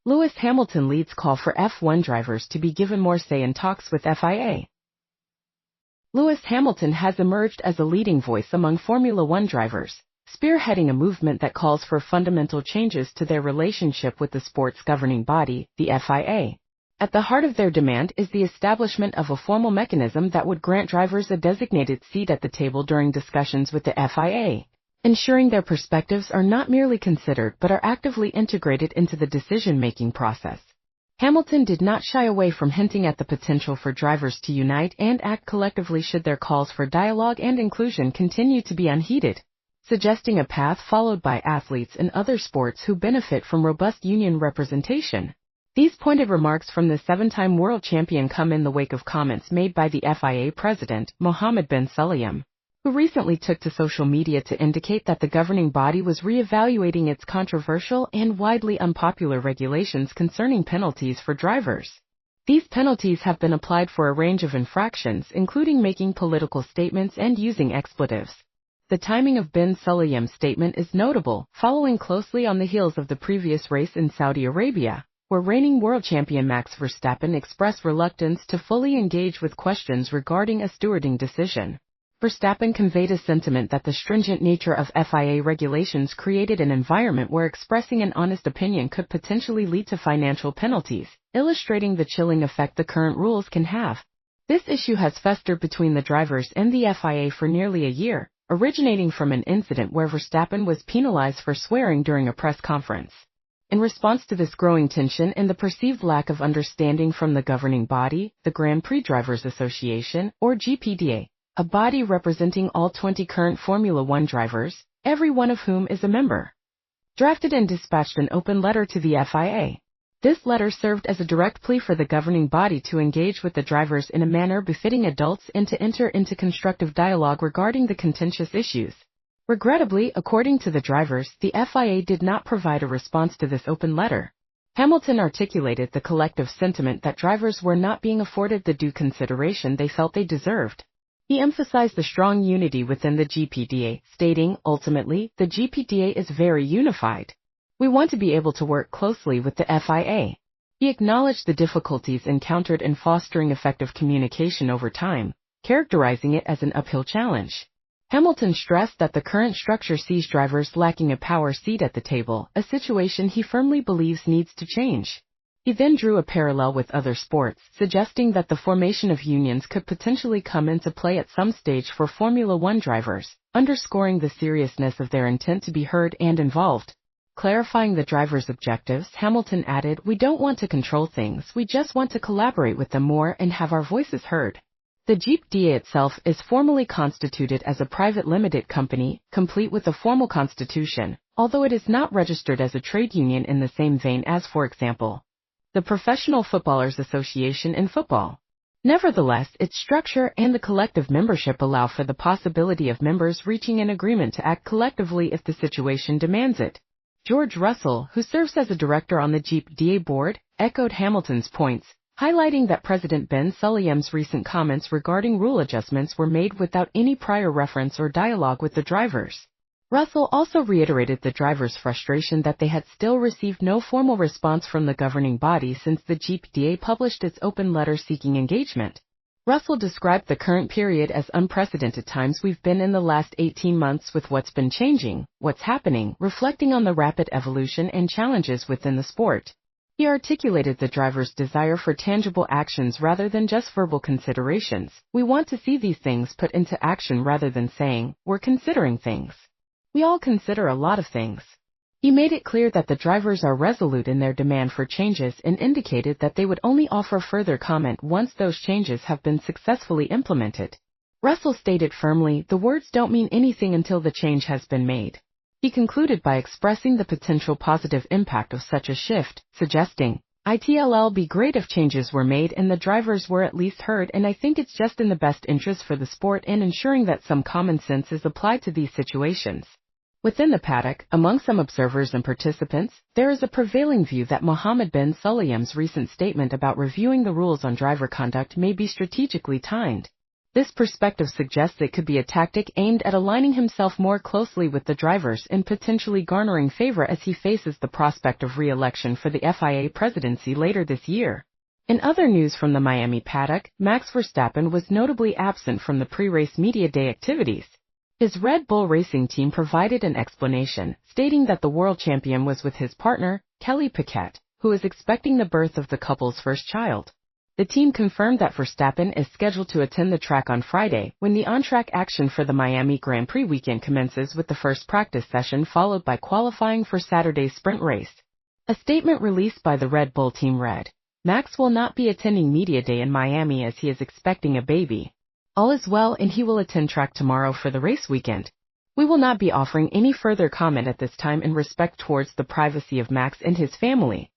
Lewis Hamilton leads call for F1 drivers to be given more say in talks with FIA. Lewis Hamilton has emerged as a leading voice among Formula One drivers, spearheading a movement that calls for fundamental changes to their relationship with the sport's governing body, the FIA. At the heart of their demand is the establishment of a formal mechanism that would grant drivers a designated seat at the table during discussions with the FIA, ensuring their perspectives are not merely considered but are actively integrated into the decision-making process. Hamilton did not shy away from hinting at the potential for drivers to unite and act collectively should their calls for dialogue and inclusion continue to be unheeded, suggesting a path followed by athletes in other sports who benefit from robust union representation. These pointed remarks from the seven-time world champion come in the wake of comments made by the FIA president, Mohammed bin Sulayem, who recently took to social media to indicate that the governing body was re-evaluating its controversial and widely unpopular regulations concerning penalties for drivers. These penalties have been applied for a range of infractions, including making political statements and using expletives. The timing of bin Sulayem's statement is notable, following closely on the heels of the previous race in Saudi Arabia, where reigning world champion Max Verstappen expressed reluctance to fully engage with questions regarding a stewarding decision. Verstappen conveyed a sentiment that the stringent nature of FIA regulations created an environment where expressing an honest opinion could potentially lead to financial penalties, illustrating the chilling effect the current rules can have. This issue has festered between the drivers and the FIA for nearly a year, originating from an incident where Verstappen was penalized for swearing during a press conference. In response to this growing tension and the perceived lack of understanding from the governing body, the Grand Prix Drivers Association, or GPDA, a body representing all 20 current Formula One drivers, every one of whom is a member, drafted and dispatched an open letter to the FIA. This letter served as a direct plea for the governing body to engage with the drivers in a manner befitting adults and to enter into constructive dialogue regarding the contentious issues. Regrettably, according to the drivers, the FIA did not provide a response to this open letter. Hamilton articulated the collective sentiment that drivers were not being afforded the due consideration they felt they deserved. He emphasized the strong unity within the GPDA, stating, "Ultimately, the GPDA is very unified. We want to be able to work closely with the FIA." He acknowledged the difficulties encountered in fostering effective communication over time, characterizing it as an uphill challenge. Hamilton stressed that the current structure sees drivers lacking a power seat at the table, a situation he firmly believes needs to change. He then drew a parallel with other sports, suggesting that the formation of unions could potentially come into play at some stage for Formula One drivers, underscoring the seriousness of their intent to be heard and involved. Clarifying the drivers' objectives, Hamilton added, "We don't want to control things, we just want to collaborate with them more and have our voices heard." The GPDA itself is formally constituted as a private limited company, complete with a formal constitution, although it is not registered as a trade union in the same vein as, for example, the Professional Footballers Association in football. Nevertheless, its structure and the collective membership allow for the possibility of members reaching an agreement to act collectively if the situation demands it. George Russell, who serves as a director on the GPDA board, echoed Hamilton's points, highlighting that President bin Sulayem's recent comments regarding rule adjustments were made without any prior reference or dialogue with the drivers. Russell also reiterated the drivers' frustration that they had still received no formal response from the governing body since the GPDA published its open letter seeking engagement. Russell described the current period as unprecedented times we've been in the last 18 months with what's been changing, what's happening, reflecting on the rapid evolution and challenges within the sport. He articulated the drivers' desire for tangible actions rather than just verbal considerations. "We want to see these things put into action rather than saying, 'We're considering things.' We all consider a lot of things." He made it clear that the drivers are resolute in their demand for changes and indicated that they would only offer further comment once those changes have been successfully implemented. Russell stated firmly, "The words don't mean anything until the change has been made." He concluded by expressing the potential positive impact of such a shift, suggesting, "It'll be great if changes were made and the drivers were at least heard, and I think it's just in the best interest for the sport and ensuring that some common sense is applied to these situations." Within the paddock, among some observers and participants, there is a prevailing view that Mohammed bin Sulayem's recent statement about reviewing the rules on driver conduct may be strategically timed. This perspective suggests it could be a tactic aimed at aligning himself more closely with the drivers and potentially garnering favor as he faces the prospect of re-election for the FIA presidency later this year. In other news from the Miami paddock, Max Verstappen was notably absent from the pre-race media day activities. His Red Bull Racing team provided an explanation, stating that the world champion was with his partner, Kelly Piquet, who is expecting the birth of the couple's first child. The team confirmed that Verstappen is scheduled to attend the track on Friday, when the on-track action for the Miami Grand Prix weekend commences with the first practice session followed by qualifying for Saturday's sprint race. A statement released by the Red Bull team read, "Max will not be attending media day in Miami as he is expecting a baby. All is well and he will attend track tomorrow for the race weekend. We will not be offering any further comment at this time in respect towards the privacy of Max and his family."